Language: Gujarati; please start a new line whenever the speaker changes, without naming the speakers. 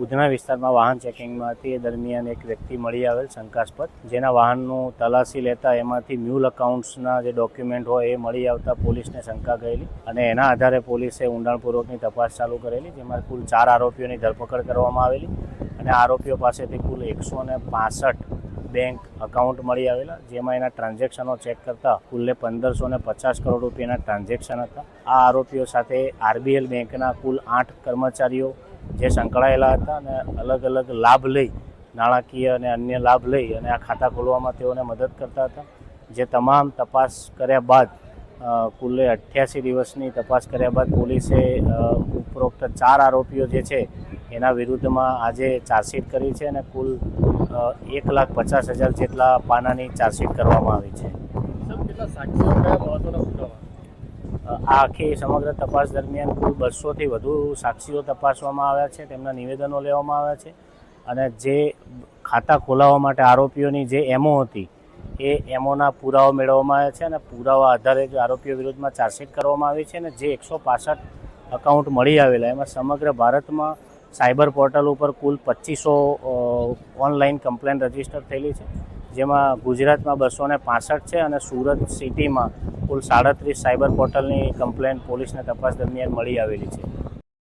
ઉધના વિસ્તારમાં વાહન ચેકિંગમાં હતી એ દરમિયાન એક વ્યક્તિ મળી આવેલ શંકાસ્પદ, જેના વાહનનું તલાશી લેતા એમાંથી મ્યુલ અકાઉન્ટ્સના જે ડોક્યુમેન્ટ હોય એ મળી આવતા પોલીસને શંકા ગયેલી અને એના આધારે પોલીસે ઊંડાણપૂર્વકની તપાસ ચાલુ કરેલી, જેમાં કુલ 4 આરોપીઓની ધરપકડ કરવામાં આવેલી અને આરોપીઓ પાસેથી કુલ 165 બેંક અકાઉન્ટ મળી આવેલા, જેમાં એના ટ્રાન્ઝેક્શનો ચેક કરતા કુલ્લે 1550 કરોડ રૂપિયાના ટ્રાન્ઝેક્શન હતા. આ આરોપીઓ સાથે આરબીએલ બેંકના કુલ 8 કર્મચારીઓ જે સંકળાયેલા હતા અને અલગ અલગ લાભ લઈ, નાણાકીય અને અન્ય લાભ લઈ અને આ ખાતા ખોલવામાં તેઓને મદદ કરતા હતા. જે તમામ તપાસ કર્યા બાદ કુલ્લે 88 દિવસની તપાસ કર્યા બાદ પોલીસે ઉપરોક્ત 4 આરોપીઓ જે છે એના વિરુદ્ધમાં આજે ચાર્જશીટ કરી છે અને કુલ 1,50,000 જેટલા પાનાની ચાર્જશીટ કરવામાં આવી છે. આ આખી સમગ્ર તપાસ દરમિયાન કુલ 200થી વધુ સાક્ષીઓ તપાસવામાં આવ્યા છે, તેમના નિવેદનો લેવામાં આવ્યા છે અને જે ખાતા ખોલાવવા માટે આરોપીઓની જે એમઓ હતી એ એમઓના પુરાવા મેળવવામાં આવ્યા છે અને પુરાવા આધારે જે આરોપીઓ વિરુદ્ધમાં ચાર્જશીટ કરવામાં આવી છે અને જે 165 અકાઉન્ટ મળી આવેલા એમાં સમગ્ર ભારતમાં સાયબર પોર્ટલ ઉપર કુલ 2500 ઓનલાઈન કમ્પ્લેન રજીસ્ટર થયેલી છે, જેમાં ગુજરાતમાં 265 છે અને સુરત સિટીમાં કુલ 37 સાયબર પોર્ટલની કમ્પ્લેન પોલીસને તપાસ દરમિયાન મળી આવેલી છે.